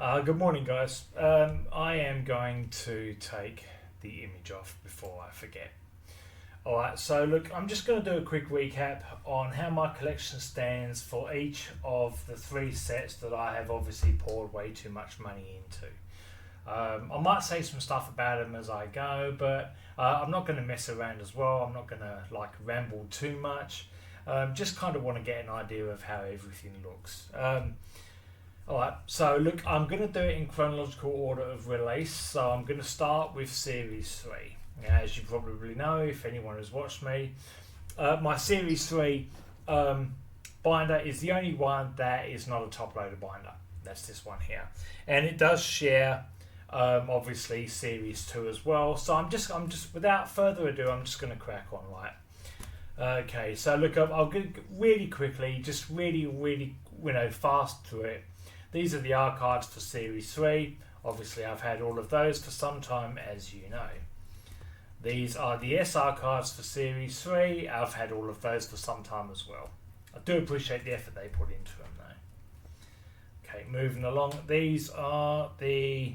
Good morning, guys. I am going to take the image off before I forget. Alright, so look, I'm just going to do a quick recap on how my collection stands for each of the three sets that I have obviously poured way too much money into. I might say some stuff about them as I go, but I'm not going to mess around as well. I'm not going to ramble too much. Just kind of want to get an idea of how everything looks. Alright, so look, I'm going to do it in chronological order of release. So I'm going to start with Series 3. Now, as you probably know, if anyone has watched me, my Series 3 binder is the only one that is not a top-loader binder. That's this one here. And it does share, obviously, Series 2 as well. So I'm just without further ado, I'm just going to crack on, right? Okay, so look, I'll go really quickly, just really, fast through it. These are the R cards for Series 3. Obviously, I've had all of those for some time, as you know. These are the SR cards for Series 3. I've had all of those for some time as well. I do appreciate the effort they put into them, though. Okay, moving along. These are the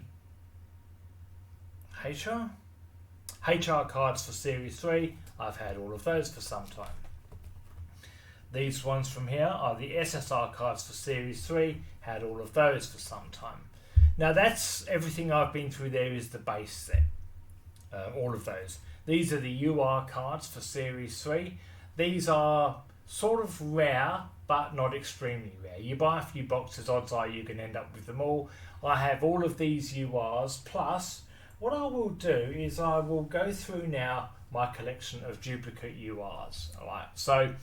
HR cards for Series 3. I've had all of those for some time. These ones from here are the SSR cards for Series 3. Had all of those for some time. Now that's everything I've been through. There is the base set. All of those. These are the UR cards for Series 3. These are sort of rare, but not extremely rare. You buy a few boxes, odds are you can end up with them all. I have all of these URs, plus what I will do is I will go through now my collection of duplicate URs. Alright, so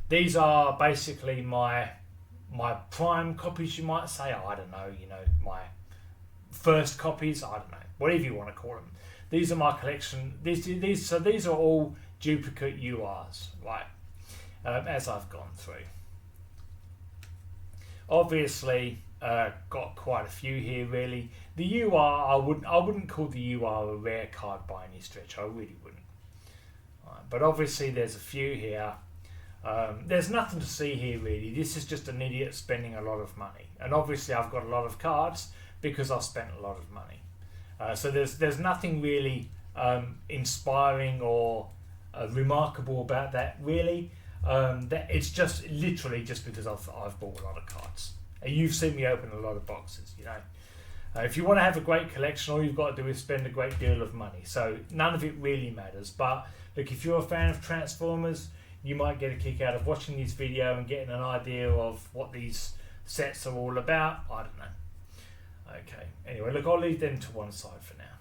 these are basically my prime copies, you might say. I don't know, my first copies, I don't know, whatever you want to call them. These are my collection. These are all duplicate URs, right? As I've gone through. Obviously, got quite a few here. Really, the UR I wouldn't call the UR a rare card by any stretch. I really wouldn't. Right, but obviously, there's a few here. There's nothing to see here really. This is just an idiot spending a lot of money, and obviously, I've got a lot of cards because I spent a lot of money. So there's nothing really inspiring or remarkable about that really. That it's just literally just because I've bought a lot of cards. You've seen me open a lot of boxes, if you want to have a great collection, all you've got to do is spend a great deal of money. So none of it really matters. But look, if you're a fan of Transformers, you might get a kick out of watching this video and getting an idea of what these sets are all about. I don't know. Okay, anyway, look, I'll leave them to one side for now.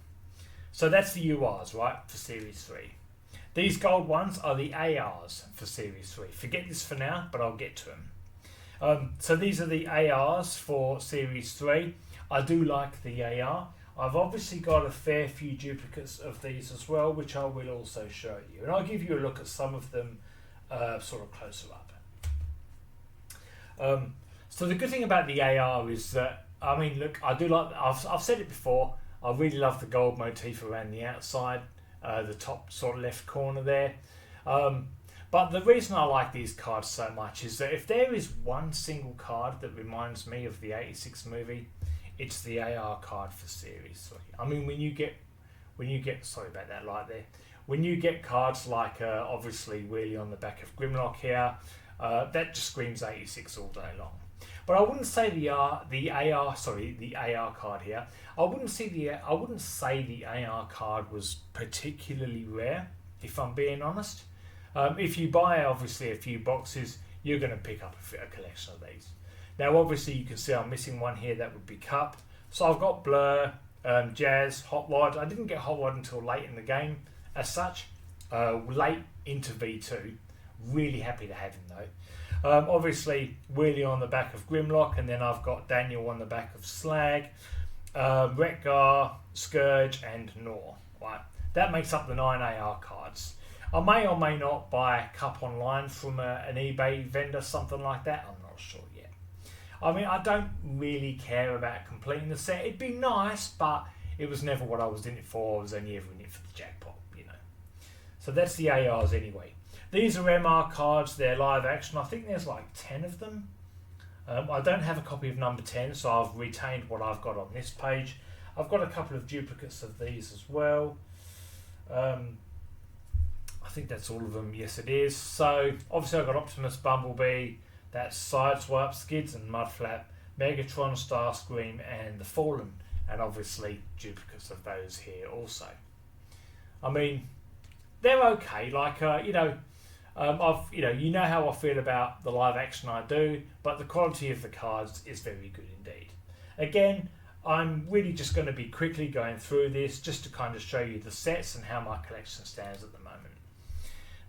So that's the URs, right, for Series 3. These gold ones are the ARs for Series 3. Forget this for now, but I'll get to them. So these are the ARs for Series 3. I do like the AR. I've obviously got a fair few duplicates of these as well, which I will also show you. And I'll give you a look at some of them sort of closer up. So the good thing about the AR is that, I mean, look, I do like, I've said it before, I really love the gold motif around the outside, the top sort of left corner there. But the reason I like these cards so much is that if there is one single card that reminds me of the 86 movie, it's the AR card for Series 3. I mean, when you get, sorry about that light there, when you get cards like obviously Wheelie on the back of Grimlock here, that just screams 86 all day long. But I wouldn't say the AR card here. I wouldn't say the AR card was particularly rare, if I'm being honest. If you buy obviously a few boxes, you're going to pick up a collection of these. Now obviously you can see I'm missing one here, that would be Cup. So I've got Blur, Jazz, Hot Rod. I didn't get Hot Rod until late in the game as such, late into V2. Really happy to have him though. Obviously, Wheelie on the back of Grimlock, and then I've got Daniel on the back of Slag, Retgar, Scourge, and Nor. Right, that makes up the 9 AR cards. I may or may not buy a Cup online from an eBay vendor, something like that. I'm not sure yet. I mean, I don't really care about completing the set. It'd be nice, but it was never what I was in it for. I was only ever in it for the jackpot, So that's the ARs anyway. These are MR cards, they're live action. I think there's like 10 of them. I don't have a copy of number 10, so I've retained what I've got on this page. I've got a couple of duplicates of these as well. I think that's all of them. Yes, it is. So obviously I've got Optimus, Bumblebee, that's Sideswipe, Skids and Mudflap, Megatron, Starscream and the Fallen, and obviously duplicates of those here also. I mean, they're okay. Like you know how I feel about the live action I do, but the quality of the cards is very good indeed. Again, I'm really just going to be quickly going through this just to kind of show you the sets and how my collection stands at the moment.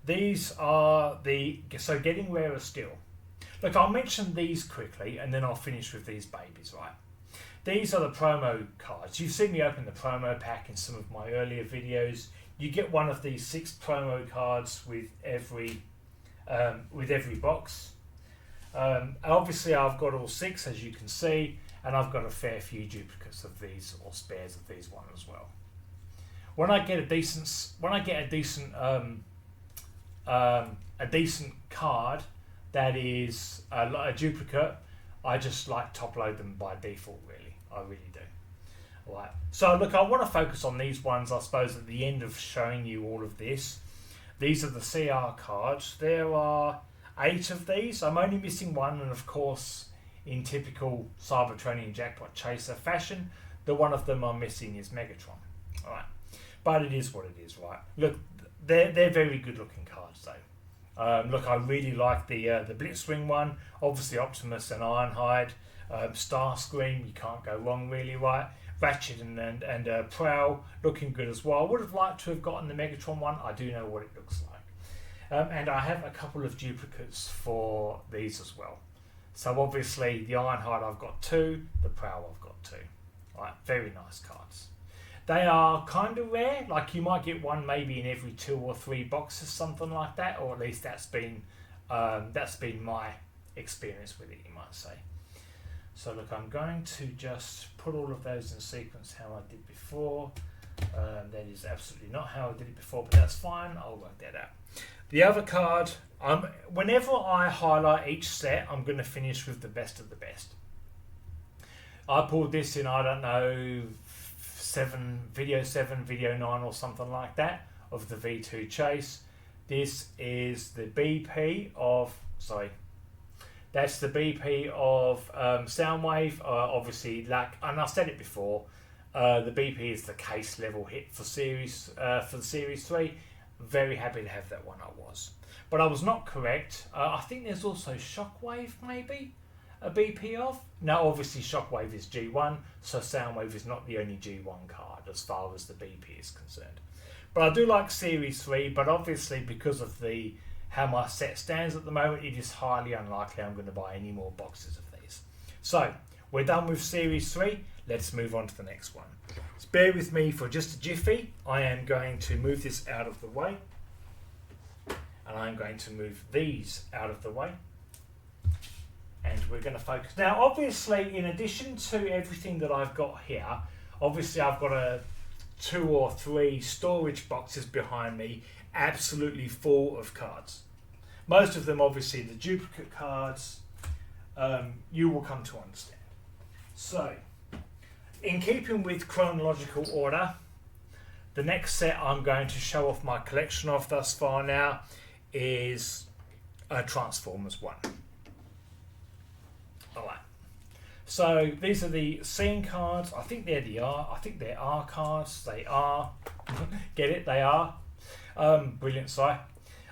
These are so getting rarer still. Look, I'll mention these quickly and then I'll finish with these babies, right? These are the promo cards. You've seen me open the promo pack in some of my earlier videos. You get one of these 6 promo cards with every box. Obviously I've got all 6 as you can see, and I've got a fair few duplicates of these or spares of these one as well. When I get a decent card that is a duplicate, I just like top load them by default. Really, I really do. Right. So look, I want to focus on these ones, I suppose, at the end of showing you all of this. These are the CR cards. There are 8 of these. I'm only missing one, and of course, in typical Cybertronian Jackpot Chaser fashion, the one of them I'm missing is Megatron. All right, but it is what it is, right? Look, they're very good looking cards though. Look, I really like the Blitzwing one. Obviously, Optimus and Ironhide, Starscream. You can't go wrong, really, right? Ratchet and Prowl looking good as well. I would have liked to have gotten the Megatron one. I do know what it looks like. And I have a couple of duplicates for these as well. So obviously the Ironhide I've got 2, the Prowl I've got 2. Right, very nice cards. They are kind of rare, like you might get one maybe in every 2 or 3 boxes, something like that, or at least that's been my experience with it, you might say. So look, I'm going to just put all of those in sequence how I did before. That is absolutely not how I did it before, but that's fine. I'll work that out. The other card, whenever I highlight each set, I'm going to finish with the best of the best. I pulled this in, I don't know, video 7, video 9 or something like that of the V2 Chase. This is the BP of, that's the BP of Soundwave, obviously, and I said it before, the BP is the case level hit for the Series 3. Very happy to have that one, I was. But I was not correct. I think there's also Shockwave, maybe, a BP of. No, obviously Shockwave is G1, so Soundwave is not the only G1 card as far as the BP is concerned. But I do like Series 3, but obviously because of how my set stands at the moment, it is highly unlikely I'm going to buy any more boxes of these. So, we're done with Series 3. Let's move on to the next one. So bear with me for just a jiffy. I am going to move this out of the way. And I'm going to move these out of the way. And we're going to focus. Now, obviously, in addition to everything that I've got here, obviously I've got 2 or 3 storage boxes behind me, absolutely full of cards. Most of them, obviously, the duplicate cards, you will come to understand. So, in keeping with chronological order, the next set I'm going to show off my collection of thus far now is Transformers 1. Alright. So these are the scene cards. I think they're R cards. They are. Get it? They are. Brilliant, Si.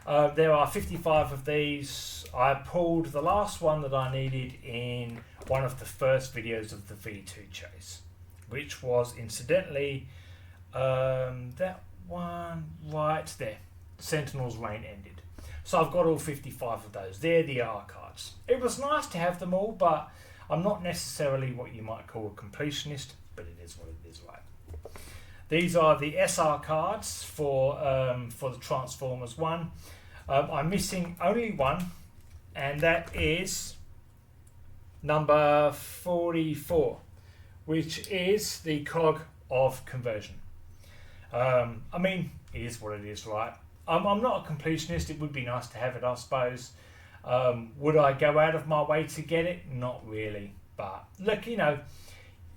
There are 55 of these. I pulled the last one that I needed in one of the first videos of the V2 Chase, which was incidentally that one right there. Sentinel's reign ended. So I've got all 55 of those. They're the R cards. It was nice to have them all, but I'm not necessarily what you might call a completionist, but it is what it is, right? These are the SR cards for the Transformers 1. I'm missing only one, and that is number 44, which is the cog of conversion. I mean, it is what it is, right? I'm not a completionist. It would be nice to have it, I suppose. Would I go out of my way to get it? Not really. But look, you know,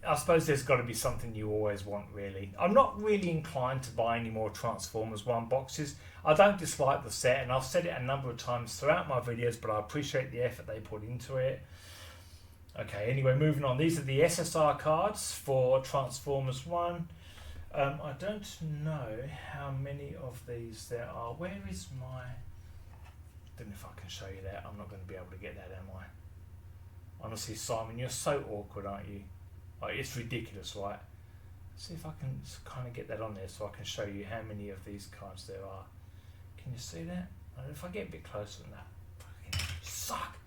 I suppose there's got to be something you always want, really. I'm not really inclined to buy any more Transformers 1 boxes. I don't dislike the set, and I've said it a number of times throughout my videos, but I appreciate the effort they put into it. Okay, anyway, moving on. These are the SSR cards for Transformers 1. I don't know how many of these there are. Where is my... I don't know if I can show you that. I'm not going to be able to get that, am I? Honestly, Simon, you're so awkward, aren't you? Like, it's ridiculous, right? Let's see if I can kind of get that on there so I can show you how many of these cards there are. Can you see that? If I get a bit closer than that, fucking suck.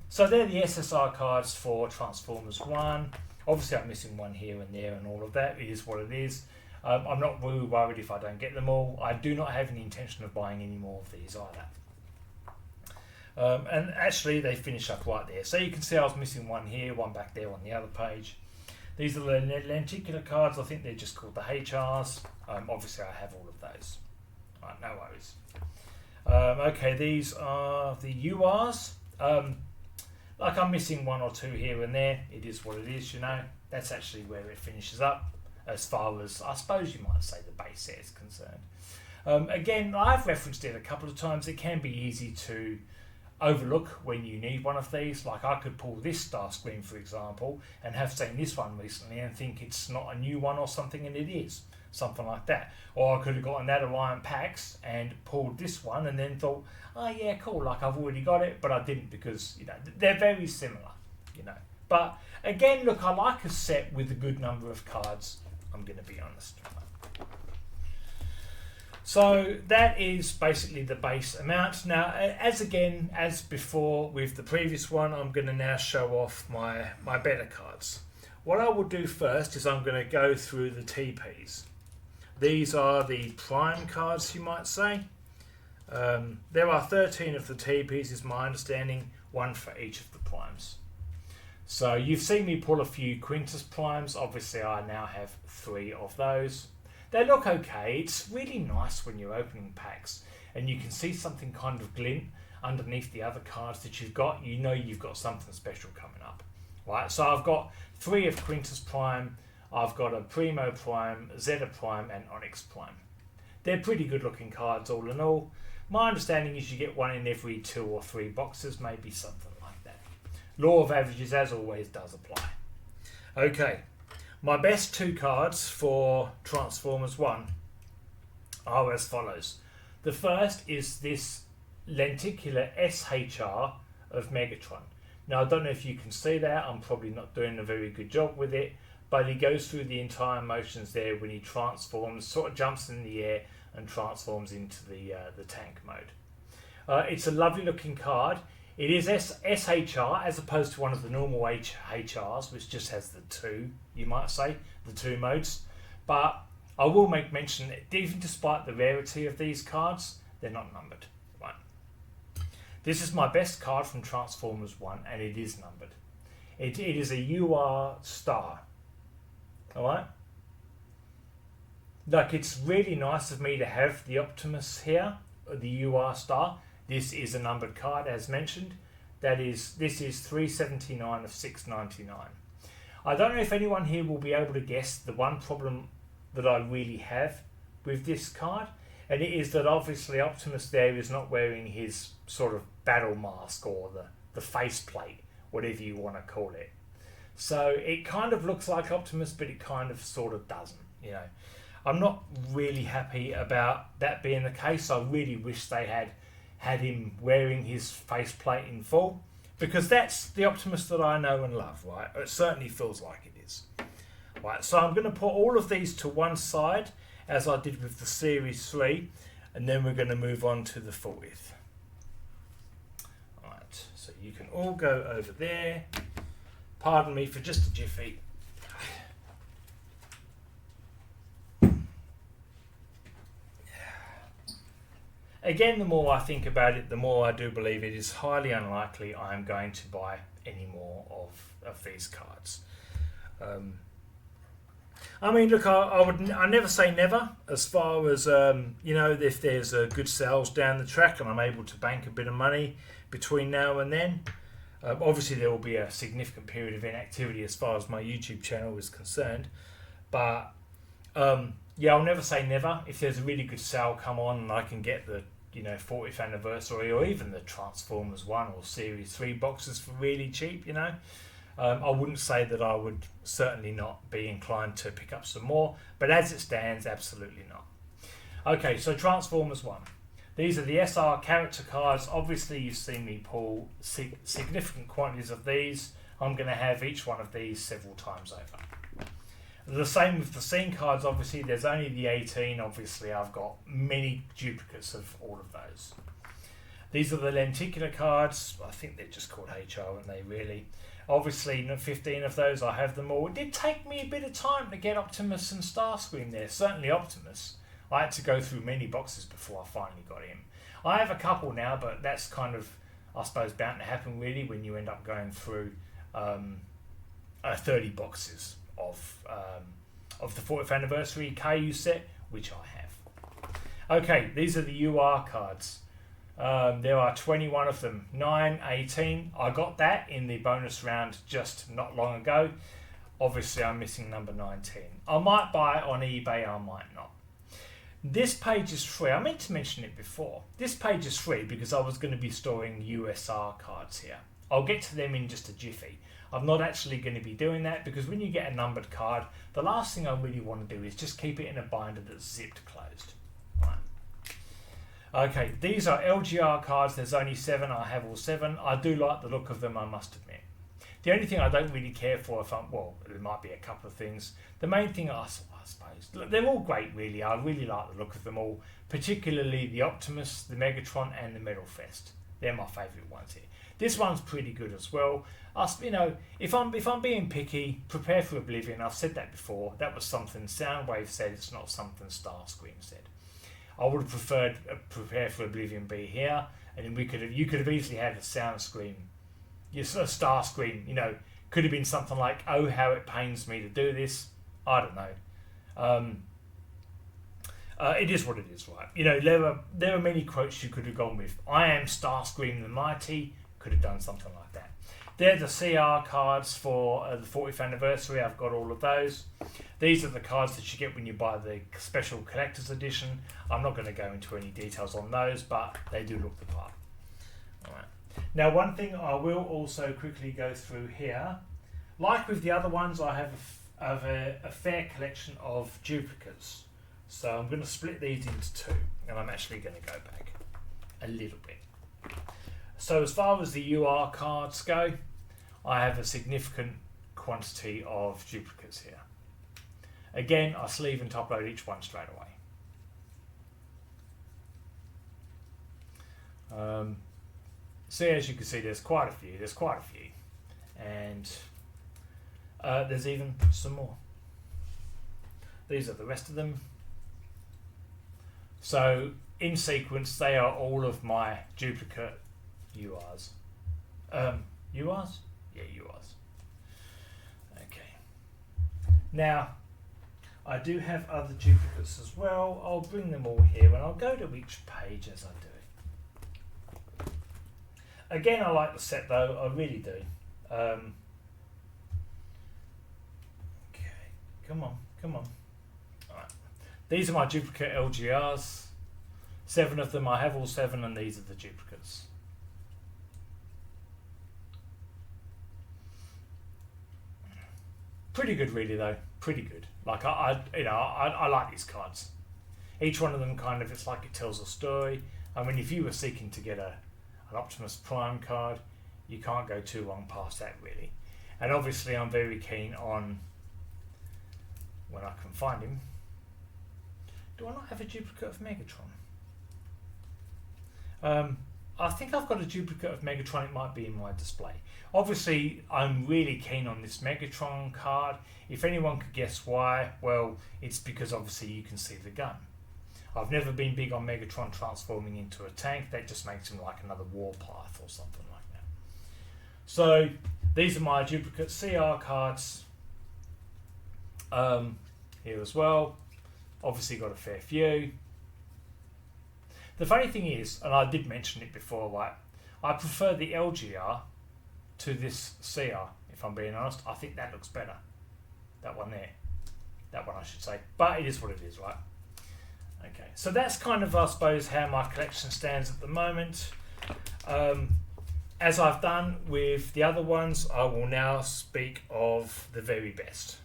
So they're the SSR cards for Transformers 1. Obviously, I'm missing one here and there and all of that. It is what it is. I'm not really worried if I don't get them all. I do not have any intention of buying any more of these either. And actually, they finish up right there. So you can see I was missing one here, one back there on the other page. These are the lenticular cards. I think they're just called the HRs. Obviously, I have all of those. Right, no worries. Okay, these are the URs. Like I'm missing one or two here and there. It is what it is, you know. That's actually where it finishes up, as far as I suppose you might say the base set is concerned. Again, I've referenced it a couple of times. It can be easy to overlook when you need one of these. Like I could pull this Starscream, for example, and have seen this one recently and think it's not a new one or something, and it is. Something like that. Or I could have gotten that Orion Pax and pulled this one and then thought, oh yeah, cool, like I've already got it, but I didn't because, you know, they're very similar, you know. But again, look, I like a set with a good number of cards, I'm going to be honest. So that is basically the base amount. Now, as before with the previous one, I'm going to now show off my better cards. What I will do first is I'm going to go through the TPs. These are the prime cards, you might say. There are 13 of the TPs, is my understanding, one for each of the primes. So you've seen me pull a few Quintus primes. Obviously, I now have 3 of those. They look okay. It's really nice when you're opening packs and you can see something kind of glint underneath the other cards that you've got. You know you've got something special coming up. Right, so I've got 3 of Quintus Prime, I've got a Primo Prime, Zeta Prime and Onyx Prime. They're pretty good looking cards all in all. My understanding is you get one in every 2 or 3 boxes, maybe something like that. Law of averages, as always, does apply. Okay, my best 2 cards for Transformers 1 are as follows. The first is this lenticular SHR of Megatron. Now, I don't know if you can see that. I'm probably not doing a very good job with it, but he goes through the entire motions there when he transforms, sort of jumps in the air and transforms into the tank mode. It's a lovely looking card. It is SHR as opposed to one of the normal HRs, which just has the 2, you might say, the 2 modes. But I will make mention that even despite the rarity of these cards, they're not numbered. Right. This is my best card from Transformers 1, and it is numbered. It is a UR star. Alright? Like, it's really nice of me to have the Optimus here, the UR star. This is a numbered card, as mentioned. This is 379 of 699. I don't know if anyone here will be able to guess the one problem that I really have with this card, and it is that obviously Optimus there is not wearing his sort of battle mask or the faceplate, whatever you want to call it. So it kind of looks like Optimus, but it kind of sort of doesn't, you know. I'm not really happy about that being the case. I really wish they had him wearing his faceplate in full, because that's the Optimus that I know and love, right? It certainly feels like it is. Right, so I'm going to put all of these to one side, as I did with the Series 3, and then we're going to move on to the 40th. Right, so you can all go over there. Pardon me for just a jiffy. Again, the more I think about it, the more I do believe it is highly unlikely I am going to buy any more of these cards. I mean, look, I never say never as far as if there's good sales down the track and I'm able to bank a bit of money between now and then. Obviously, there will be a significant period of inactivity as far as my YouTube channel is concerned, but I'll never say never. If there's a really good sale come on and I can get the 40th anniversary or even the Transformers 1 or Series 3 boxes for really cheap, I wouldn't say that I would certainly not be inclined to pick up some more, but as it stands, absolutely not. Okay, so Transformers 1. These are the SR character cards. Obviously, you've seen me pull significant quantities of these. I'm going to have each one of these several times over. The same with the scene cards. Obviously, there's only the 18. Obviously, I've got many duplicates of all of those. These are the lenticular cards. I think they're just called HR, aren't they, really? Obviously, 15 of those, I have them all. It did take me a bit of time to get Optimus and Starscream there. Certainly Optimus. I had to go through many boxes before I finally got him. I have a couple now, but that's kind of, I suppose, bound to happen really when you end up going through 30 boxes of the 40th anniversary Kayou set, which I have. Okay, these are the UR cards. There are 21 of them, 9, 18. I got that in the bonus round just not long ago. Obviously, I'm missing number 19. I might buy it on eBay, I might not. This page is free. I meant to mention it before. This page is free because I was going to be storing USR cards here. I'll get to them in just a jiffy. I'm not actually going to be doing that because when you get a numbered card, the last thing I really want to do is just keep it in a binder that's zipped closed. Right. Okay, these are LGR cards. There's only 7. I have all 7. I do like the look of them, I must admit. The only thing I don't really care for, there might be a couple of things. The main thing, I suppose, they're all great, really. I really like the look of them all, particularly the Optimus, the Megatron, and the Metal Fest. They're my favourite ones here. This one's pretty good as well. If I'm being picky, prepare for Oblivion. I've said that before. That was something Soundwave said. It's not something Starscream said. I would have preferred Prepare for Oblivion be here, and then you could have easily had a Soundscream. Yes, a Starscream, could have been something like, "Oh, how it pains me to do this." I don't know. It is what it is, right? There are many quotes you could have gone with. "I am Starscream the Mighty." Could have done something like that. They're the CR cards for the 40th anniversary. I've got all of those. These are the cards that you get when you buy the special collector's edition. I'm not going to go into any details on those, but they do look the part. All right. Now, one thing I will also quickly go through here, like with the other ones, I have a fair collection of duplicates. So I'm going to split these into 2, and I'm actually going to go back a little bit. So as far as the UR cards go, I have a significant quantity of duplicates here. Again, I sleeve and top load each one straight away. So as you can see, there's quite a few. And there's even some more. These are the rest of them. So in sequence, they are all of my duplicate URs. URs? Yeah, URs. Okay. Now, I do have other duplicates as well. I'll bring them all here and I'll go to each page as I do it. Again, I like the set though, I really do. Okay, come on. Alright. These are my duplicate LGRs. 7 of them, I have all 7, and these are the duplicates. Pretty good, really, though. Pretty good. Like I like these cards. Each one of them it's like it tells a story. I mean, if you were seeking to get an Optimus Prime card, you can't go too long past that, really. And obviously, I'm very keen on, when I can find him. Do I not have a duplicate of Megatron? I think I've got a duplicate of Megatron. It might be in my display. Obviously, I'm really keen on this Megatron card. If anyone could guess why, well, it's because obviously you can see the gun. I've never been big on Megatron transforming into a tank. That just makes him like another Warpath or something like that. So these are my duplicate CR cards. here as well. Obviously got a fair few. The funny thing is, and I did mention it before, right, I prefer the LGR to this CR, if I'm being honest. I think that looks better. That one there. That one I should say. But it is what it is, right? Okay, so that's kind of, I suppose, how my collection stands at the moment. As I've done with the other ones, I will now speak of the very best.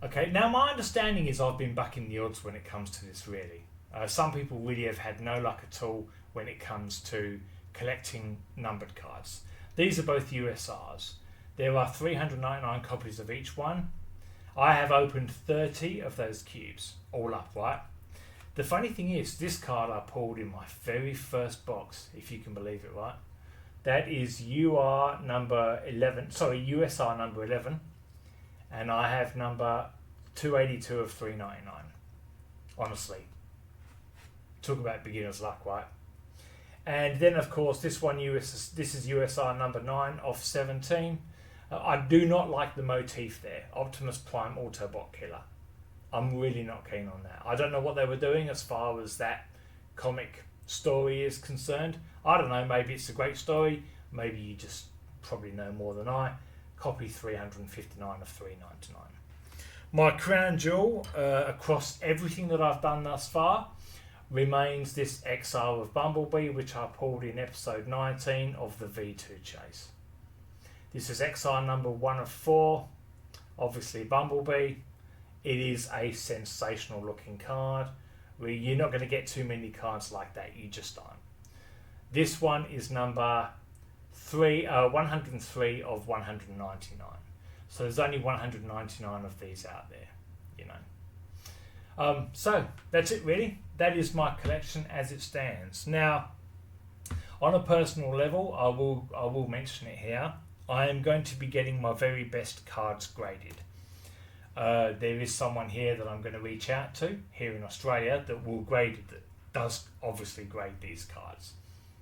Okay, now my understanding is I've been backing the odds when it comes to this, really. Some people really have had no luck at all when it comes to collecting numbered cards. These are both USRs. There are 399 copies of each one. I have opened 30 of those cubes, all up, right? The funny thing is, this card I pulled in my very first box, if you can believe it, right? That is USR number 11, and I have number 282 of 399. Honestly. Talk about beginner's luck, right? And then, of course, this is USR number 9 of 17. I do not like the motif there, Optimus Prime Autobot Killer. I'm really not keen on that. I don't know what they were doing as far as that comic story is concerned. I don't know, maybe it's a great story, maybe you just probably know more than I. Copy 359 of 399. My crown jewel across everything that I've done thus far remains this XR of Bumblebee, which I pulled in episode 19 of the V2 Chase. This is XR number 1 of 4, obviously Bumblebee. It is a sensational looking card. You're not going to get too many cards like that, you just aren't. This one is number 103 of 199. So there's only 199 of these out there, you know. So that's it really. That is my collection as it stands. Now, on a personal level, I will mention it here. I am going to be getting my very best cards graded. There is someone here that I'm going to reach out to here in Australia that will grade it, that does obviously grade these cards,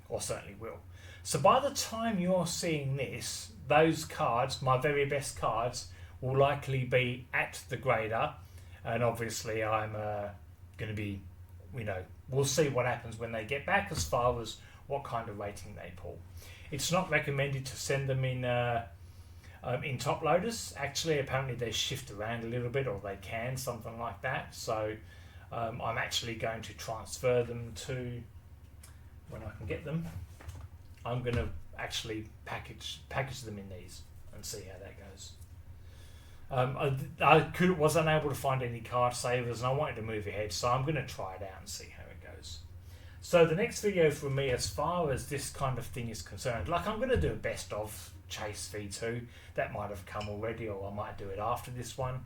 or certainly will. So by the time you're seeing this, those cards, my very best cards, will likely be at the grader, and obviously I'm going to be, you know, we'll see what happens when they get back as far as what kind of rating they pull. It's not recommended to send them in top loaders. Actually, apparently they shift around a little bit, or they can, something like that. So I'm actually going to transfer them to, when I can get them, I'm going to actually package them in these and see how that goes. I wasn't able to find any card savers, and I wanted to move ahead, so I'm going to try it out and see how it goes. So the next video for me, as far as this kind of thing is concerned, like I'm going to do a best of Chase V2. That might have come already, or I might do it after this one.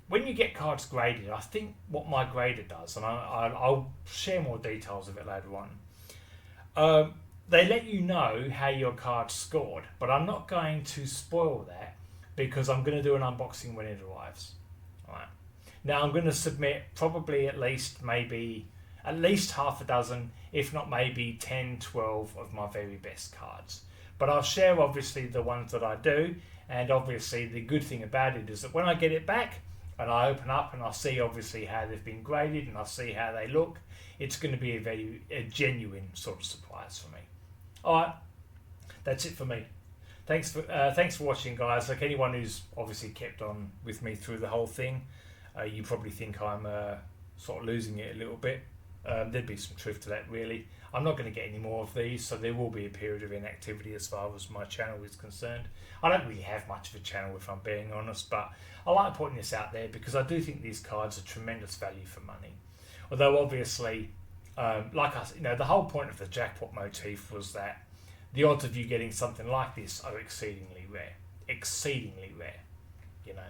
When you get cards graded, I think what my grader does, and I'll share more details of it later on, they let you know how your card scored, but I'm not going to spoil that because I'm going to do an unboxing when it arrives. All right. Now I'm going to submit probably at least half a dozen, if not maybe 10, 12 of my very best cards. But I'll share obviously the ones that I do, and obviously the good thing about it is that when I get it back and I open up and I see obviously how they've been graded and I see how they look, it's going to be a genuine sort of surprise for me. Alright, that's it for me. Thanks for watching, guys. Like anyone who's obviously kept on with me through the whole thing, you probably think I'm sort of losing it a little bit. There'd be some truth to that, really. I'm not going to get any more of these, so there will be a period of inactivity as far as my channel is concerned. I don't really have much of a channel, if I'm being honest, but I like putting this out there because I do think these cards are tremendous value for money. Although obviously, the whole point of the jackpot motif was that the odds of you getting something like this are exceedingly rare, you know.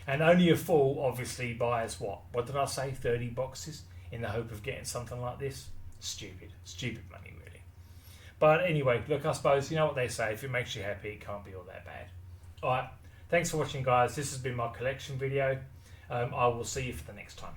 And only a fool obviously buys what did I say, 30 boxes in the hope of getting something like this? Stupid money, really. But anyway, look, I suppose, you know what they say, if it makes you happy, it can't be all that bad. Alright, thanks for watching, guys. This has been my collection video. I will see you for the next time.